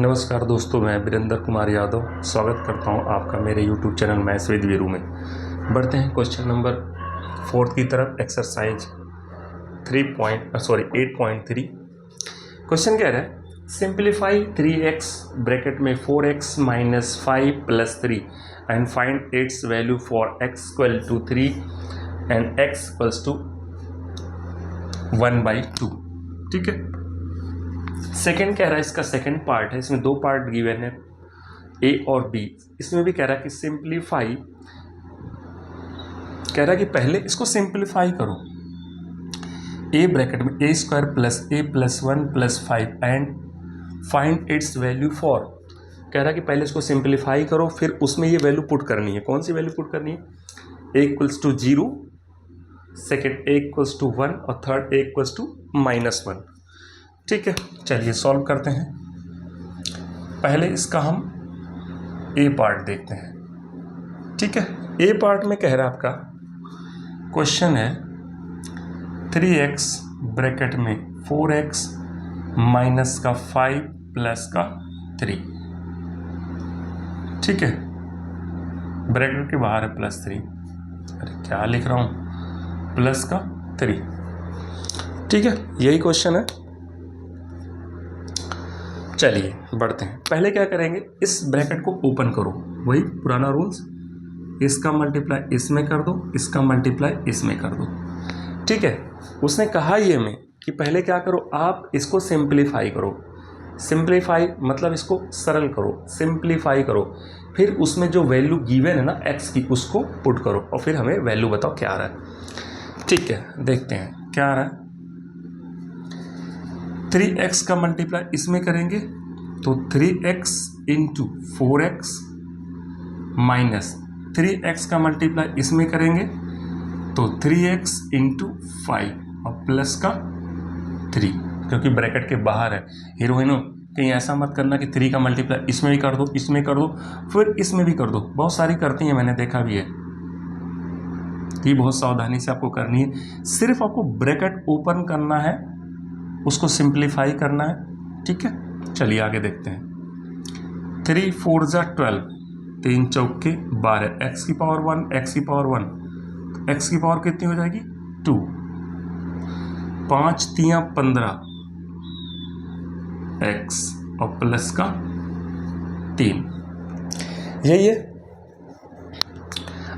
नमस्कार दोस्तों, मैं वीरेंद्र कुमार यादव स्वागत करता हूं आपका मेरे YouTube channel maths with Veeru में। बढ़ते हैं क्वेश्चन नंबर 4 की तरफ। एक्सरसाइज 8.3। क्वेश्चन कह रहा है सिंप्लीफाई 3x ब्रैकेट में 4x minus 5 plus 3 and find its value for x equal to 3 and x equals to 1/2। ठीक है। सेकेंड कह रहा है, इसका सेकेंड पार्ट है, इसमें दो पार्ट गिवन है ए और बी। इसमें भी कह रहा है कि सिंप्लीफाई, कह रहा है कि पहले इसको सिंप्लीफाई करो। ए ब्रैकेट में A square plus A plus 1 plus 5 and find its value for. कह रहा है कि पहले इसको सिंप्लीफाई करो, फिर उसमें ये वैल्यू पुट करनी है। कौन सी वैल्यू पुट करनी है? A equals to 0, second A equals to 1 और थर्ड ए इक्वल्स टू -1। ठीक है, चलिए सॉल्व करते हैं। पहले इसका हम ए पार्ट देखते हैं। ठीक है, ए पार्ट में कह रहा है आपका क्वेश्चन है 3x ब्रैकेट में 4x माइनस का 5 प्लस का 3। ठीक है, ब्रैकेट के बाहर है +3। अरे क्या लिख रहा हूँ, प्लस का 3। ठीक है, यही क्वेश्चन है। चलिए बढ़ते हैं। पहले क्या करेंगे, इस ब्रैकेट को ओपन करो, वही पुराना रूल्स, इसका मल्टीप्लाई इसमें कर दो, इसका मल्टीप्लाई इसमें कर दो। ठीक है, उसने कहा ये में कि पहले क्या करो, आप इसको सिंप्लीफाई करो। सिंप्लीफाई मतलब इसको सरल करो, सिंप्लीफाई करो, फिर उसमें जो वैल्यू गिवन है ना x की, उसको पुट करो और फिर हमें वैल्यू बताओ क्या आ रहा है। ठीक है, देखते हैं क्या आ रहा है। 3x का मल्टीप्लाई इसमें करेंगे तो 3x into 4x minus 3x का मल्टीप्लाई इसमें करेंगे तो 3x इंटू 5 और प्लस का 3, क्योंकि ब्रैकेट के बाहर है। हीरोइनो कहीं ऐसा मत करना कि 3 का मल्टीप्लाई इसमें भी कर दो, इसमें कर दो, फिर इसमें भी कर दो। बहुत सारी करती हैं, मैंने देखा भी है। ये बहुत सावधानी से आपको करनी है। सिर्फ आपको ब्रैकेट ओपन करना है, उसको सिंप्लीफाई करना है। ठीक है, चलिए आगे देखते हैं। 3 4 जा 12, 3 चौके 12, x की पावर 1, x की पावर 1, x की पावर कितनी हो जाएगी 2, 5 3 15 x और प्लस का 3। यही है।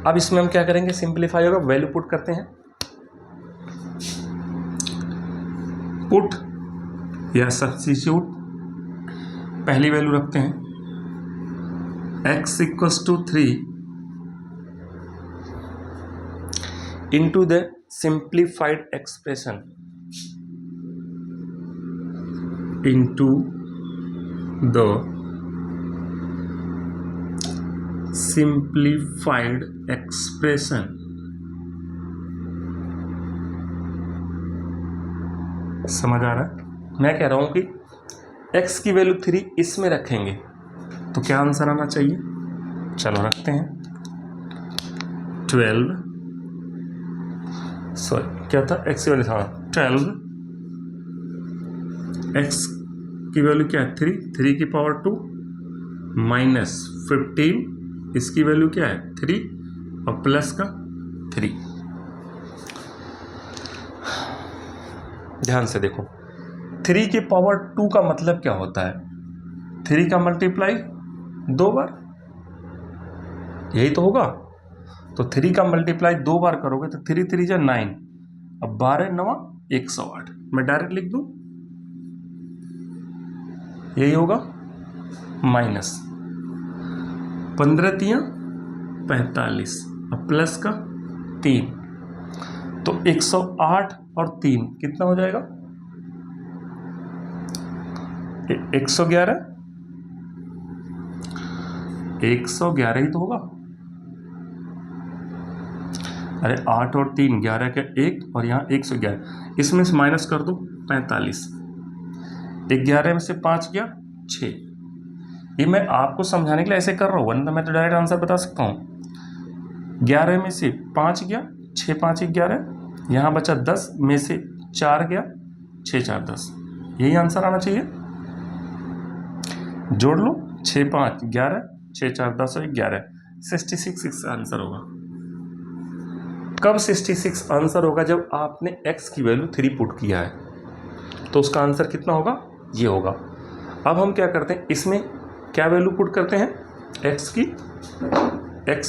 अब इसमें हम क्या करेंगे, सिंप्लीफाई होगा, वैल्यू पुट करते हैं। पुट या सब्स्टिट्यूट, पहली वैल्यू रखते हैं x equals to 3 into the simplified expression into the simplified expression. समझ आ रहा है? मैं कह रहा हूं कि x की वैल्यू 3 इसमें रखेंगे तो क्या आंसर आना चाहिए। चलो रखते हैं 12, सॉरी क्या था, x की वैल्यू था 12, x की वैल्यू क्या है 3, 3 की पावर 2 माइनस 15, इसकी वैल्यू क्या है 3 और प्लस का 3। ध्यान से देखो, 3 की पावर 2 का मतलब क्या होता है, 3 का मल्टीप्लाई 2 बार, यही तो होगा। तो 3 का मल्टीप्लाई 2 बार करोगे तो 3 3 जा 9, अब 12 9 108, मैं डायरेक्ट लिख दूं, यही होगा, माइनस 15 3 45 और प्लस का 3, तो 108 और 3 कितना हो जाएगा 111, 111 ही तो होगा। अरे 8 और 3 11 का 1 और यहाँ 111, इसमें से माइनस कर दो 45, 11 में से 5 गया 6। ये मैं आपको समझाने के लिए ऐसे कर रहा हूँ, वरना मैं तो डायरेक्ट आंसर बता सकता हूँ। 11 में से 5 गया, 6 5 11, यहाँ बचा 10 में से 4 गया, 6 4 10, यही आंसर आना चाहिए। जोड़ लो, 6 5 11, 6 4 10 और 11, 66 इसका आंसर होगा। कब 66 आंसर होगा? जब आपने x की वैल्यू 3 पुट किया है, तो उसका आंसर कितना होगा? ये होगा। अब हम क्या करते हैं, इसमें क्या वैल्यू पुट करते हैं? x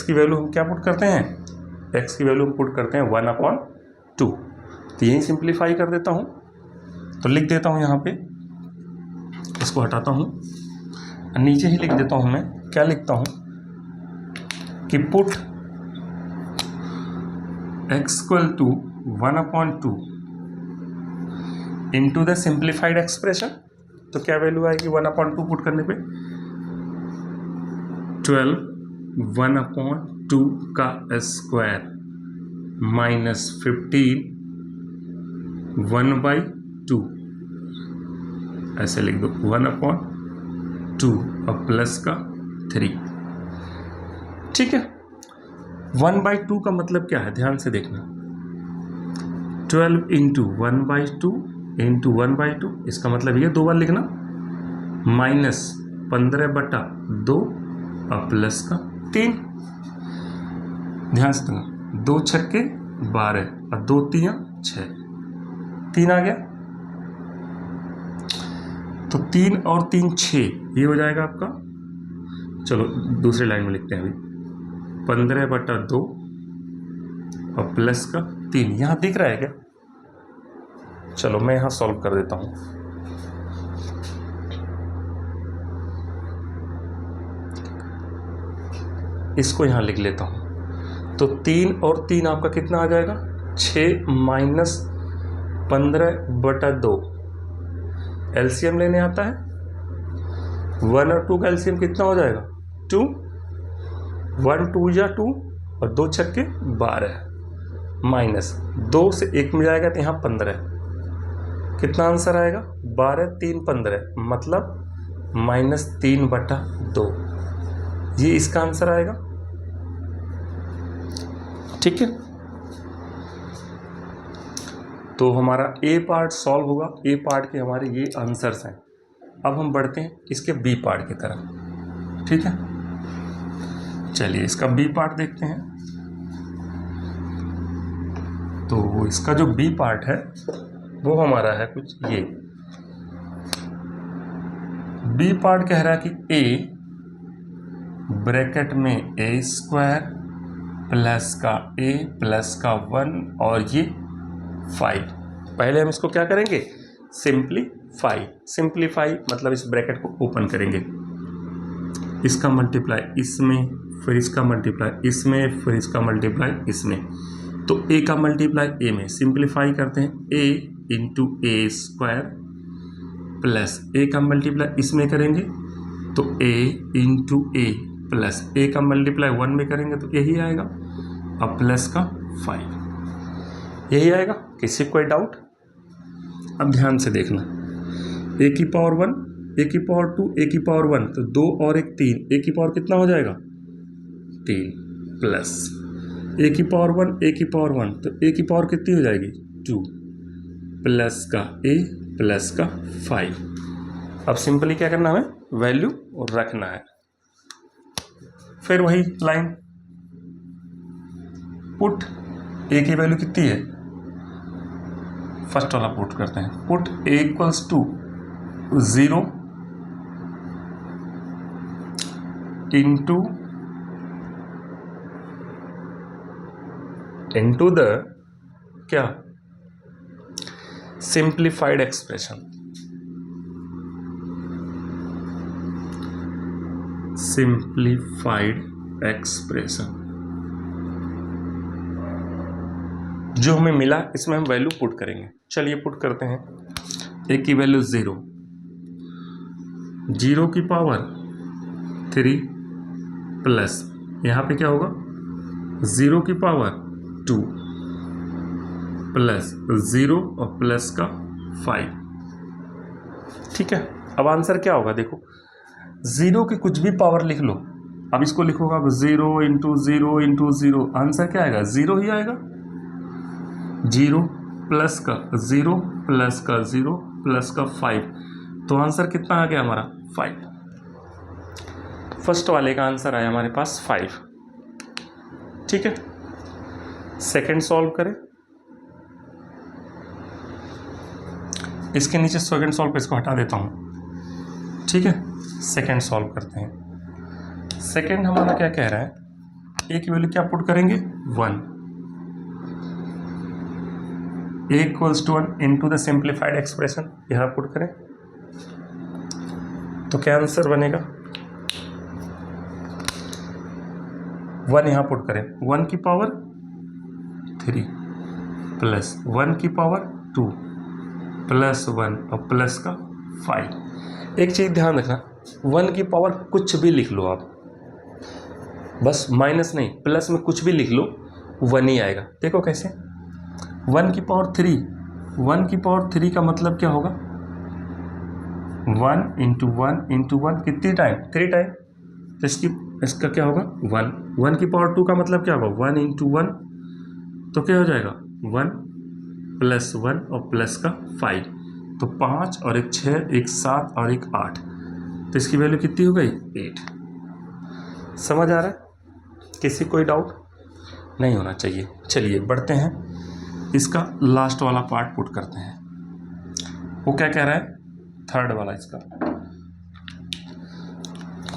की वैल्यू हम क्या पुट करते हैं? x की वैल्यू हम पुट करते हैं 1/2। तो यही सिंप्लीफाई कर देता हूँ, तो लिख देता हूँ यहाँ पे, इसको हटाता हूँ, नीचे ही लिख देता हूँ। मैं क्या लिखता हूँ कि put x = 1/2 into the simplified expression. तो क्या वैल्यू आएगी 1/2 पुट करने पे? 12 1/2 का स्क्वायर माइनस 15 1/2, ऐसे लिख दो 1/2 और प्लस का 3। ठीक है, 1/2 का मतलब क्या है? ध्यान से देखना, 12 इंटू 1/2 इंटू 1/2, इसका मतलब ये 2 बार लिखना, माइनस 15/2 और प्लस का 3। ध्यान से देखना, 2 छक्के 12 और 2 तियां 6, 3 आ गया। तो 3 और 3 6, ये हो जाएगा आपका। चलो दूसरी लाइन में लिखते हैं अभी, 15/2 और प्लस का 3। यहाँ दिख रहा है क्या? चलो मैं यहाँ सॉल्व कर देता हूँ। इसको यहाँ लिख लेता हूँ। तो 3 और 3 आपका कितना आ जाएगा? 6 माइनस 15/2। एलसीएम लेने आता है, 1 और 2 का एलसीएम कितना हो जाएगा? 2। 1 2 या 2 और 2 छक्के 12, माइनस 2 से 1 में जाएगा तो यहाँ 15। कितना आंसर आएगा? 12 3 15, मतलब -3/2। ये इसका आंसर आएगा। ठीक है, तो हमारा ए पार्ट सॉल्व होगा। ए पार्ट के हमारे ये आंसर्स हैं। अब हम बढ़ते हैं इसके बी पार्ट की तरफ। ठीक है, चलिए इसका बी पार्ट देखते हैं। तो इसका जो बी पार्ट है वो हमारा है कुछ ये। बी पार्ट कह रहा है कि ए ब्रैकेट में a² प्लस का a प्लस का 1 और ये 5। पहले हम इसको क्या करेंगे? सिंप्लीफाई मतलब इस ब्रैकेट को ओपन करेंगे, इसका मल्टीप्लाई इसमें, फिर इसका मल्टीप्लाई इसमें, फिर इसका मल्टीप्लाई इसमें। तो a का मल्टीप्लाई a में, सिंप्लीफाई करते हैं, a into a² plus a का मल्टीप्लाई इसमें करेंगे तो a into a plus a का मल्टीप्लाई 1 में करेंगे तो यही आएगा, अब प्लस का 5, यही आएगा। किसी कोई डाउट? अब ध्यान से देखना, a की पावर 1, a की पावर 2, a की पावर 1, तो 2 और 1 3, a की पावर कितना हो जाएगा? 3 प्लस a की पावर 1, a की पावर 1, तो a की पावर कितनी हो जाएगी? 2 प्लस का a प्लस का 5। अब सिंपली क्या करना है? वैल्यू रखना है। फिर वही लाइन, पुट a की वैल्यू कितनी है? फर्स्ट वाला पुट करते हैं, पुट a = 0 इंटू द क्या? Simplified expression. सिंप्लीफाइड एक्सप्रेशन जो हमें मिला, इसमें हम वैल्यू पुट करेंगे। चलिए पुट करते हैं। a की वैल्यू 0, 0 की पावर 3 प्लस यहाँ पे क्या होगा? 0 की पावर 2 प्लस 0 और प्लस का 5। ठीक है, अब आंसर क्या होगा? देखो, 0 की कुछ भी पावर लिख लो। अब इसको लिखोगा 0 इंटू 0 इंटू 0, आंसर क्या आएगा? 0 ही आएगा। 0 प्लस का 0 प्लस का 0 प्लस का 5, तो आंसर कितना आ गया हमारा? 5। फर्स्ट वाले का आंसर आया हमारे पास 5। ठीक है, सेकंड सॉल्व करें। इसके नीचे सेकंड सॉल्व पे इसको हटा देता हूँ। ठीक है, सेकंड सॉल्व करते हैं। सेकंड हमारा क्या कह रहा है, ए की वैल्यू क्या पुट करेंगे 1, a equals to 1 into the simplified expression यहाँ पुट करें तो क्या आंसर बनेगा 1 यहाँ पुट करें, 1 की पावर 3 प्लस 1 की पावर 2 प्लस 1 और प्लस का 5। एक चीज़ ध्यान रखना, 1 की पावर कुछ भी लिख लो आप, बस माइनस नहीं प्लस में कुछ भी लिख लो 1 ही आएगा। देखो कैसे, 1 की पावर 3, 1 की पावर 3 का मतलब क्या होगा 1 इंटू 1 इंटू 1 कितनी टाइम 3 टाइम, तो इसका क्या होगा 1। 1 की पावर 2 का मतलब क्या होगा 1 इंटू 1, तो क्या हो जाएगा 1 प्लस 1 और प्लस का 5, तो 5 और एक 6, एक 7 और एक 8, तो इसकी वैल्यू कितनी हो गई 8। समझ आ रहा है, किसी कोई डाउट नहीं होना चाहिए। चलिए बढ़ते हैं, इसका लास्ट वाला पार्ट पुट करते हैं। वो क्या कह रहा है, थर्ड वाला, इसका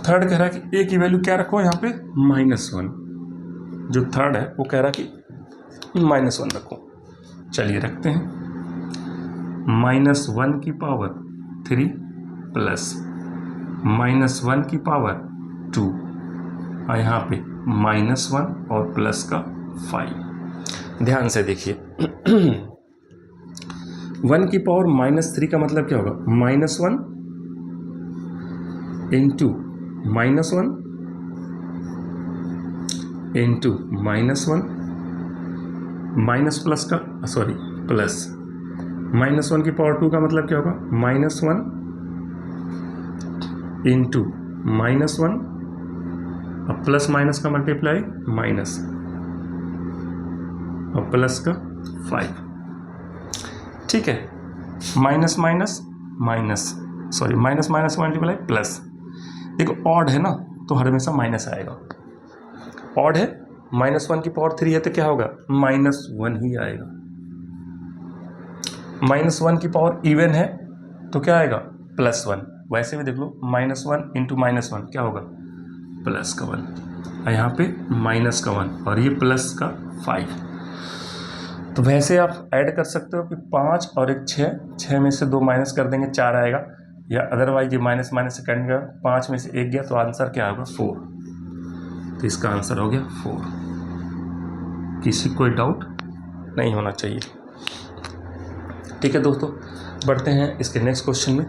थर्ड कह रहा है कि ए की वैल्यू क्या रखो यहाँ पे -1। जो थर्ड है वो कह रहा है कि -1 रखो। चलिए रखते हैं, -1 की पावर 3 प्लस -1 की पावर 2 और यहाँ पे -1 और प्लस का 5। ध्यान से देखिए 1 की पावर -3 का मतलब क्या होगा -1 इंटू -1 इंटू -1 माइनस प्लस का प्लस -1 की पावर 2 का मतलब क्या होगा -1 इंटू -1 और प्लस माइनस का मल्टीप्लाई माइनस और प्लस का 5। ठीक है, minus minus minus minus minus multiply plus. देखो ऑड है ना तो हर हमेशा माइनस आएगा, ऑड है -1 की पावर 3 है तो क्या होगा -1 ही आएगा। -1 की पावर इवन है तो क्या आएगा +1। वैसे भी देख लो -1 इंटू -1 क्या होगा प्लस का 1 और यहाँ पे माइनस का 1 और ये प्लस का 5। तो वैसे आप ऐड कर सकते हो कि 5 और एक 6 में से 2 माइनस कर देंगे 4 आएगा, या अदरवाइज ये माइनस माइनस से कट गया, 5 में से 1 गया तो आंसर क्या होगा 4। तो इसका आंसर हो गया 4। किसी कोई डाउट नहीं होना चाहिए। ठीक है दोस्तों, बढ़ते हैं इसके नेक्स्ट क्वेश्चन में।